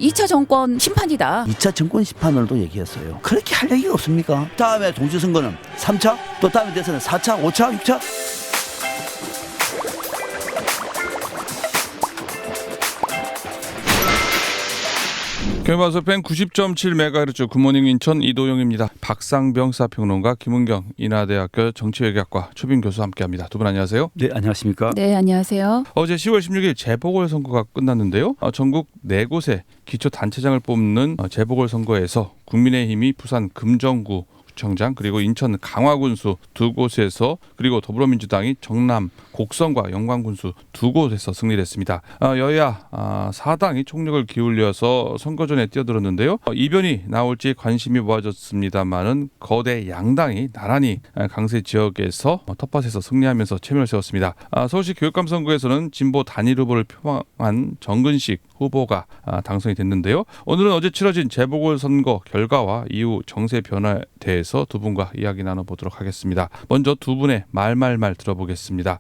2차 정권 심판이다. 2차 정권 심판을도 얘기했어요. 그렇게 할 얘기가 없습니까? 다음에 동시선거는 3차, 또 다음에 대선은 4차, 5차, 6차. 경향방송 FM 90.7MHz 굿모닝 인천 이도영입니다. 박상병 사평론가, 김은경 인하대학교 정치외교학과 초빙 교수 함께합니다. 두 분 안녕하세요. 네, 안녕하십니까? 네, 안녕하세요. 어제 10월 16일 재보궐선거가 끝났는데요. 전국 4곳의 기초단체장을 뽑는 재보궐선거에서 국민의힘이 부산 금정구 구청장 그리고 인천 강화군수 2곳에서 그리고 더불어민주당이 정남 곡성과 영광군수 2곳에서 승리를 했습니다. 여야 4당이 총력을 기울여서 선거전에 뛰어들었는데요. 이변이 나올지 관심이 모아졌습니다만은 거대 양당이 나란히 강세 지역에서 텃밭에서 승리하면서 체면을 세웠습니다. 서울시 교육감 선거에서는 진보 단일 후보를 표방한 정근식 후보가 당선이 됐는데요. 오늘은 어제 치러진 재보궐선거 결과와 이후 정세 변화에 대해서 두 분과 이야기 나눠보도록 하겠습니다. 먼저 두 분의 말말말 들어보겠습니다.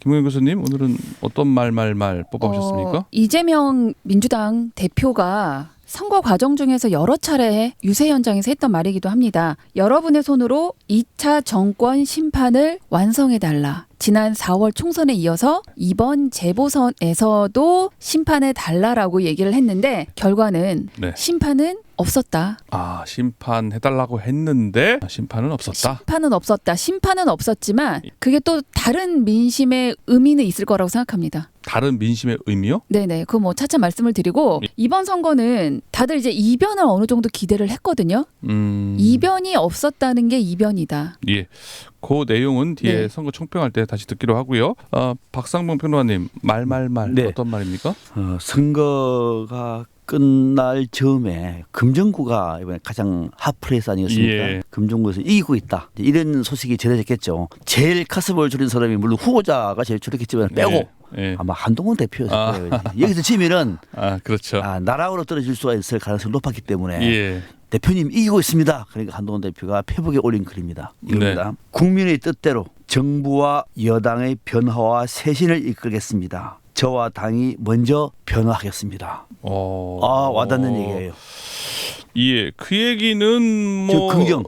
김은경 교수님, 오늘은 어떤 말말말 뽑아오셨습니까? 이재명 민주당 대표가 선거 과정 중에서 여러 차례 유세 현장에서 했던 말이기도 합니다. 여러분의 손으로 2차 정권 심판을 완성해달라. 지난 4월 총선에 이어서 이번 재보선에서도 심판해달라라고 얘기를 했는데 결과는 심판은 없었다. 심판해달라고 했는데 심판은 없었다. 심판은 없었지만 그게 또 다른 민심의 의미는 있을 거라고 생각합니다. 다른 민심의 의미요? 네네. 그 뭐 차차 말씀을 드리고 이번 선거는 다들 이제 이변을 어느 정도 기대를 했거든요. 이변이 없었다는 게 이변이다. 예. 그 내용은 뒤에 선거 총평할 때 다시 듣기로 하고요. 박상봉 평론가님 말말말 어떤 말입니까? 선거가 끝날 즈음에 금정구가 이번에 가장 핫프레이스 아니겠습니까? 예. 금정구에서 이기고 있다. 이런 소식이 전해졌겠죠. 제일 가슴을 졸인 사람이 물론 후보자가 제일 졸였겠지만 빼고 아마 한동훈 대표였을 거예요. 여기서 지면은 그렇죠. 나락으로 떨어질 수가 있을 가능성이 높았기 때문에 대표님 이기고 있습니다. 그러니까 한동훈 대표가 페북에 올린 글입니다. 이겁니다. 국민의 뜻대로 정부와 여당의 변화와 쇄신을 이끌겠습니다. 저와 당이 먼저 변화하겠습니다. 와닿는 얘기예요. 예, 그 얘기는 뭐 긍정.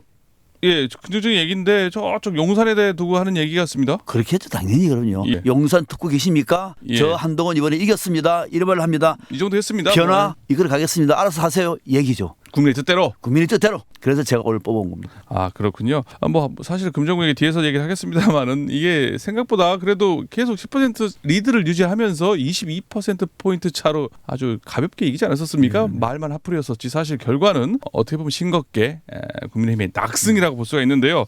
예, 긍정적인 얘기인데 저쪽 용산에 대해 두고 하는 얘기 같습니다. 그렇겠죠, 당연히 그럼요. 용산 듣고 계십니까? 저 한동훈 이번에 이겼습니다. 이런 말을 합니다. 이 정도 했습니다. 변화 이걸 가겠습니다. 알아서 하세요. 얘기죠. 국민의 뜻대로. 국민의 뜻대로. 그래서 제가 오늘 뽑아온 겁니다. 그렇군요. 뭐 사실 금정구 얘기 뒤에서 얘기를 하겠습니다만은 이게 생각보다 그래도 계속 10% 리드를 유지하면서 22%포인트 차로 아주 가볍게 이기지 않았었습니까? 말만 핫플이었었지 사실 결과는 어떻게 보면 싱겁게 국민의힘의 낙승이라고 볼 수가 있는데요.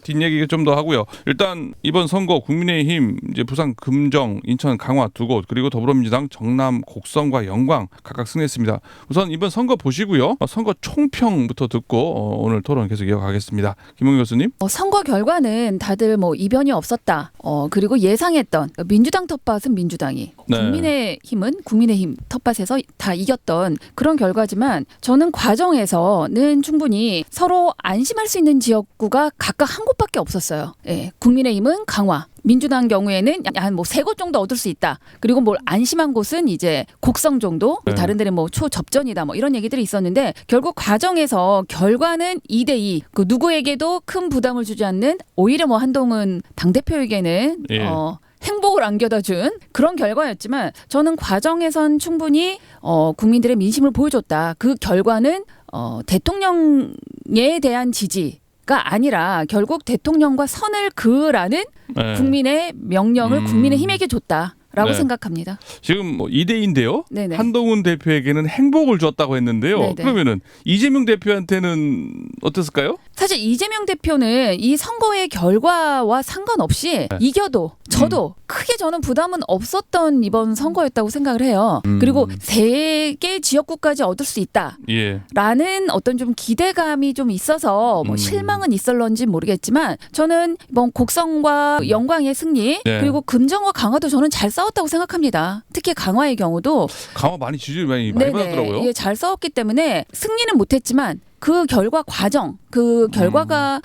뒷얘기 좀 더 하고요. 일단 이번 선거 국민의힘 이제 부산 금정, 인천 강화 2곳 그리고 더불어민주당 정남 곡성과 영광 각각 승리했습니다. 우선 이번 선거 보시고요. 선거 총평부터 듣고 오늘 토론 계속 이어가겠습니다. 김은경 교수님. 선거 결과는 다들 뭐 이변이 없었다. 그리고 예상했던 민주당 텃밭은 민주당이, 국민의힘은 국민의힘 텃밭에서 다 이겼던 그런 결과지만 저는 과정에서는 충분히 서로 안심할 수 있는 지역구가 각각 한 곳밖에 없었어요. 국민의힘은 강화. 민주당 경우에는 한 뭐 3곳 정도 얻을 수 있다. 그리고 뭘 안심한 곳은 이제 곡성 정도, 다른 데는 뭐 초접전이다 뭐 이런 얘기들이 있었는데 결국 과정에서 결과는 2대2. 그 누구에게도 큰 부담을 주지 않는 오히려 뭐 한동훈 당대표에게는 행복을 안겨다 준 그런 결과였지만 저는 과정에선 충분히 국민들의 민심을 보여줬다. 그 결과는 대통령에 대한 지지 가 아니라 결국 대통령과 선을 그으라는 국민의 명령을 국민의힘에게 줬다라고 생각합니다. 지금 뭐 2대2인데요. 네네. 한동훈 대표에게는 행복을 줬다고 했는데요. 네네. 그러면은 이재명 대표한테는 어땠을까요? 사실 이재명 대표는 이 선거의 결과와 상관없이 이겨도 저도 크게 저는 부담은 없었던 이번 선거였다고 생각을 해요. 그리고 3개 지역구까지 얻을 수 있다라는 어떤 좀 기대감이 좀 있어서 뭐 실망은 있을런지 모르겠지만 저는 이번 곡성과 영광의 승리 그리고 금정과 강화도 저는 잘 싸웠다고 생각합니다. 특히 강화의 경우도 강화 많이 지지를 많이 받았더라고요. 잘 싸웠기 때문에 승리는 못했지만 그 결과 과정, 그 결과가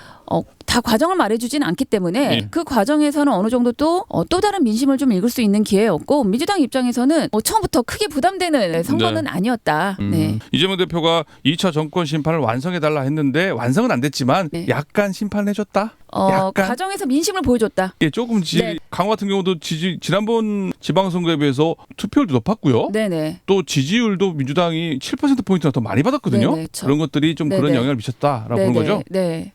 다 과정을 말해주지는 않기 때문에 예. 그 과정에서는 어느 정도 또 다른 민심을 좀 읽을 수 있는 기회였고 민주당 입장에서는 처음부터 크게 부담되는 선거는 네. 아니었다. 네. 이재명 대표가 2차 정권 심판을 완성해달라 했는데 완성은 안 됐지만 네. 약간 심판해줬다. 약간 과정에서 민심을 보여줬다. 예, 조금 네. 강화 같은 경우도 지난번 지방선거에 비해서 투표율도 높았고요. 네네. 또 지지율도 민주당이 7%포인트나 더 많이 받았거든요. 네네, 그렇죠. 그런 것들이 좀 그런 네네. 영향을 미쳤다라고 보는 네네. 거죠. 네.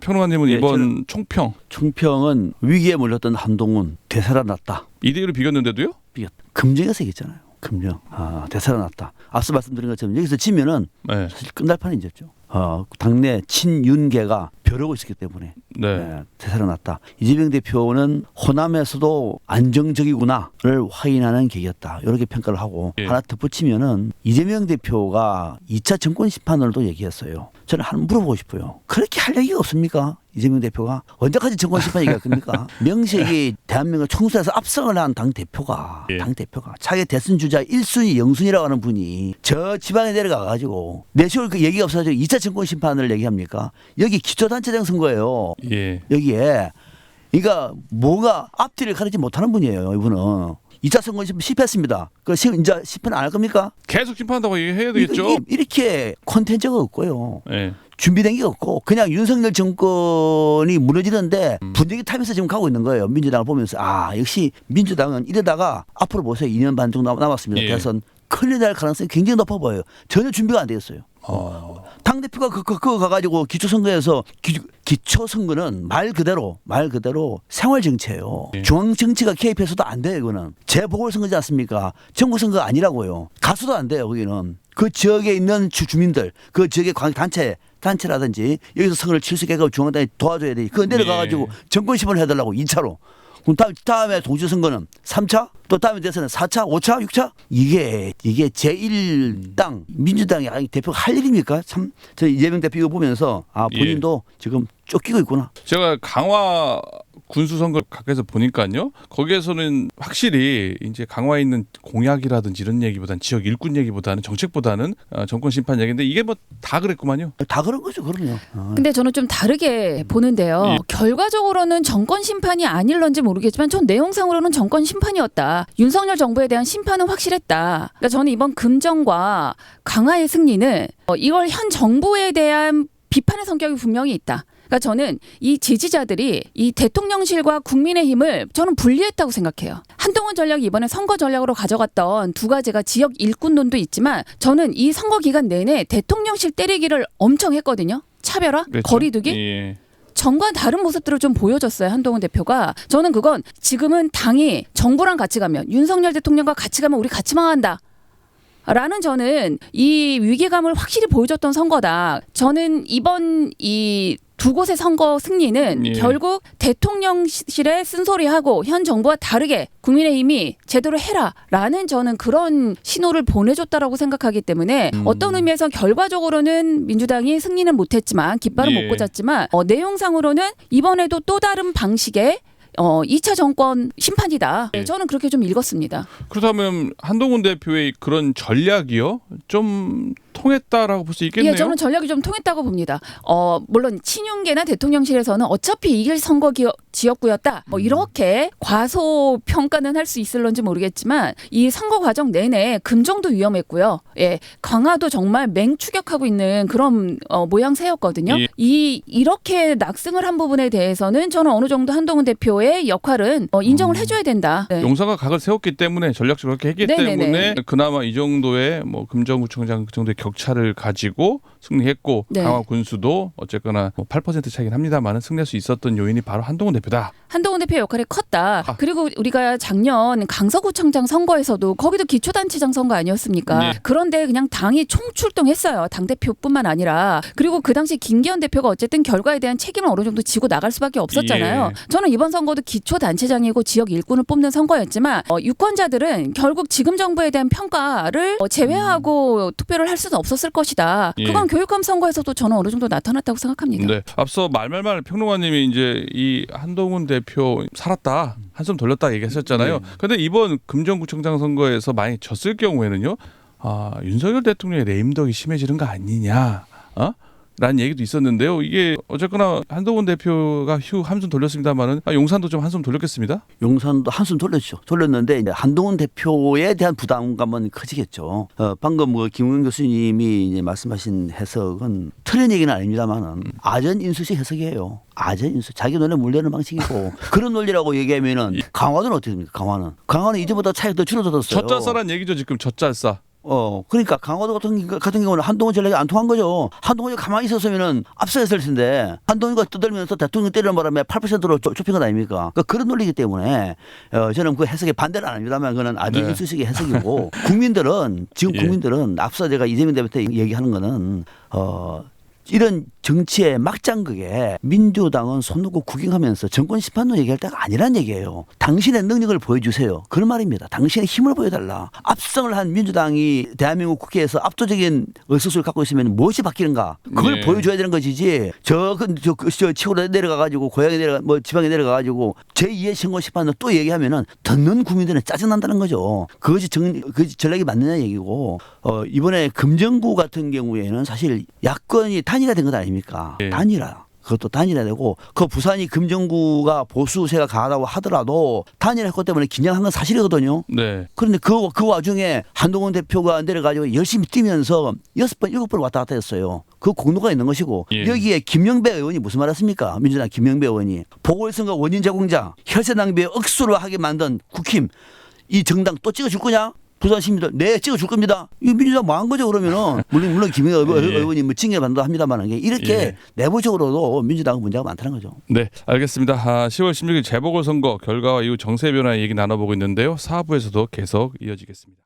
평론가님은 네, 이번 총평 총평은 위기에 몰렸던 한동훈 되살아났다. 2대1로 비겼는데도요? 금정에서 이겼잖아요. 금정. 되살아났다. 앞서 말씀드린 것처럼 여기서 지면은 네. 사실 끝날 판이 이제죠. 당내 친윤계가 벼르고 있었기 때문에 네. 되살아났다. 이재명 대표는 호남에서도 안정적이구나를 확인하는 계기였다. 이렇게 평가를 하고 예. 하나 덧붙이면은 이재명 대표가 2차 정권 심판을도 얘기했어요. 저는 하나 물어보고 싶어요. 그렇게 할 얘기가 없습니까? 이재명 대표가 언제까지 정권 심판 얘기할 겁니까? 명색이 대한민국 총선에서 압승을 한 당 대표가 자기 대선 주자 1순위 영순위라고 하는 분이 저 지방에 내려가 가지고 내시올 그 얘기가 없어가지고 2차 정권 심판을 얘기합니까? 여기 기초단체장 선거예요. 예. 여기에 그러니까 뭐가 앞뒤를 가리지 못하는 분이에요. 이분은 2차 선거 심판 실패했습니다. 그 이제 심판 안 할 겁니까? 계속 심판한다고 얘기해야 되겠죠. 이렇게 콘텐츠가 없고요. 예. 준비된 게 없고 그냥 윤석열 정권이 무너지는데 분위기 타면서 지금 가고 있는 거예요. 민주당을 보면서 역시 민주당은 이러다가 앞으로 보세요. 2년 반 정도 남았습니다. 예. 대선 큰일 날 가능성이 굉장히 높아 보여요. 전혀 준비가 안 되었어요. 당대표가 그거 가가지고 기초선거에서 기초선거는 말 그대로 생활정치예요. 예. 중앙정치가 개입해서도 안 돼요. 이거는 재보궐선거지 않습니까? 전국선거 아니라고요. 가수도 안 돼요. 거기는. 그 지역에 있는 주민들 그 지역의 단체라든지 여기서 선거를 칠 수 있게 중앙당이 도와줘야 돼. 그거 내려가가지고 정권 심판을 해달라고 2차로. 그럼 다음에 동시선거는 3차? 또 다음에 대선은 4차, 5차, 6차? 이게 제1당 민주당이 대표가 할 일입니까? 참, 저 이재명 대표 이거 보면서 본인도 지금 쫓기고 있구나. 제가 강화 군수 선거 가까이서 보니까요. 거기에서는 확실히 이제 강화에 있는 공약이라든지 이런 얘기보다는 지역 일꾼 얘기보다는 정책보다는 정권 심판 얘기인데 이게 뭐 다 그랬구만요. 다 그런 거죠, 그럼요. 근데 저는 좀 다르게 보는데요. 예. 결과적으로는 정권 심판이 아닐런지 모르겠지만 전 내용상으로는 정권 심판이었다. 윤석열 정부에 대한 심판은 확실했다. 그러니까 저는 이번 금정과 강화의 승리는 이걸 현 정부에 대한 비판의 성격이 분명히 있다. 그러니까 저는 이 지지자들이 이 대통령실과 국민의힘을 저는 분리했다고 생각해요. 한동훈 전략이 이번에 선거 전략으로 가져갔던 두 가지가 지역 일꾼론도 있지만 저는 이 선거 기간 내내 대통령실 때리기를 엄청 했거든요. 차별화, 그렇죠. 거리두기. 예. 전과 다른 모습들을 좀 보여줬어요. 한동훈 대표가. 저는 그건 지금은 당이 정부랑 같이 가면 윤석열 대통령과 같이 가면 우리 같이 망한다. 라는 저는 이 위기감을 확실히 보여줬던 선거다. 저는 이번 이 두 곳의 선거 승리는 결국 대통령실에 쓴소리하고 현 정부와 다르게 국민의힘이 제대로 해라라는 저는 그런 신호를 보내줬다라고 생각하기 때문에 어떤 의미에서 결과적으로는 민주당이 승리는 못했지만 깃발은 못 꽂았지만 내용상으로는 이번에도 또 다른 방식의 2차 정권 심판이다. 저는 그렇게 좀 읽었습니다. 그렇다면 한동훈 대표의 그런 전략이요? 좀 통했다라고 볼 수 있겠네요. 예, 저는 전략이 좀 통했다고 봅니다. 물론 친윤계나 대통령실에서는 어차피 이길 선거 지역구였다. 이렇게 과소 평가는 할 수 있을런지 모르겠지만 이 선거 과정 내내 금정도 위험했고요. 예, 강화도 정말 맹추격하고 있는 그런 모양새였거든요. 예. 이렇게 낙승을 한 부분에 대해서는 저는 어느 정도 한동훈 대표의 역할은 인정을 해줘야 된다. 네. 용사가 각을 세웠기 때문에 전략적으로 그렇게 했기 네네네. 때문에 그나마 이 정도의 금정구청장 그 정도의 격차를 가지고 승리했고 네. 강화 군수도 어쨌거나 8% 차이긴 합니다만 승리할 수 있었던 요인이 바로 한동훈 대표다. 한동훈 대표의 역할이 컸다. 그리고 우리가 작년 강서구청장 선거에서도 거기도 기초단체장 선거 아니었습니까? 네. 그런데 그냥 당이 총출동했어요. 당대표뿐만 아니라. 그리고 그 당시 김기현 대표가 어쨌든 결과에 대한 책임을 어느 정도 지고 나갈 수밖에 없었잖아요. 예. 저는 이번 선거도 기초단체장이고 지역 일꾼을 뽑는 선거였지만 유권자들은 결국 지금 정부에 대한 평가를 제외하고 투표를 할 수는 없었을 것이다. 예. 그건 교육감 선거에서도 저는 어느 정도 나타났다고 생각합니다. 네. 앞서 말말말 평론가님이 이제 이 한동훈 대표 살았다 한숨 돌렸다 얘기하셨잖아요. 그런데 이번 금정구청장 선거에서 많이 졌을 경우에는요, 윤석열 대통령의 레임덕이 심해지는 거 아니냐? 라는 얘기도 있었는데요. 이게 어쨌거나 한동훈 대표가 휴 한숨 돌렸습니다만은 용산도 좀 한숨 돌렸겠습니다. 용산도 한숨 돌렸는데 이제 한동훈 대표에 대한 부담감은 커지겠죠. 방금 김웅 교수님이 이제 말씀하신 해석은 틀린 얘기는 아닙니다만은 아전 인수식 해석이에요. 아전 인수 자기 눈에 물려는 방식이고 그런 논리라고 얘기하면은 강화도는 어떻게 됩니까? 강화는 이제보다 차이가 더 줄어들었어요. 젖잘싸란 얘기죠 지금 젖잘싸. 그러니까 강화도 같은 경우는 한동훈 전략이 안 통한 거죠. 한동훈이 가만히 있었으면은 앞서갔을 텐데 한동훈이가 떠들면서 대통령 때리는 바람에 8%로 좁힌 것 아닙니까? 그러니까 그런 논리이기 때문에 저는 그 해석에 반대는 안 합니다만 그건 아주 인수식의 해석이고 국민들은 지금 국민들은 앞서 제가 이재명 대표 때 얘기하는 거는 이런 정치의 막장극에 민주당은 손 놓고 구경하면서 정권 심판론 얘기할 때가 아니란 얘기예요. 당신의 능력을 보여주세요. 그런 말입니다. 당신의 힘을 보여달라. 압승을 한 민주당이 대한민국 국회에서 압도적인 의석수를 갖고 있으면 무엇이 바뀌는가? 그걸 보여줘야 되는 것이지. 저 치고로 내려가가지고 고향에 지방에 내려가가지고 제2의 정권 심판론 또 얘기하면은 듣는 국민들은 짜증난다는 거죠. 그것이 전략이 맞느냐 얘기고 이번에 금정구 같은 경우에는 사실 야권이 단일화 된 것 아닙니까? 단일화. 그것도 단일화되고 그 부산이 금정구가 보수세가 강하다고 하더라도 단일화 때문에 긴장한 건 사실이거든요. 네. 그런데 그 와중에 한동훈 대표가 내려가지고 열심히 뛰면서 6번, 7번 왔다 갔다 했어요. 그 공로가 있는 것이고 여기에 김영배 의원이 무슨 말 했습니까? 민주당 김영배 의원이 보궐선거 원인 제공자 혈세 낭비에 억수로 하게 만든 국힘 이 정당 또 찍어줄 거냐? 부산 시민들 네 찍어줄 겁니다. 이 민주당 망한 거죠 그러면은 물론 김영배 의원이 뭐 징계받는다 합니다만 이렇게 내부적으로도 민주당은 문제가 많다는 거죠. 네, 알겠습니다. 10월 16일 재보궐선거 결과와 이후 정세 변화 얘기 나눠보고 있는데요. 4부에서도 계속 이어지겠습니다.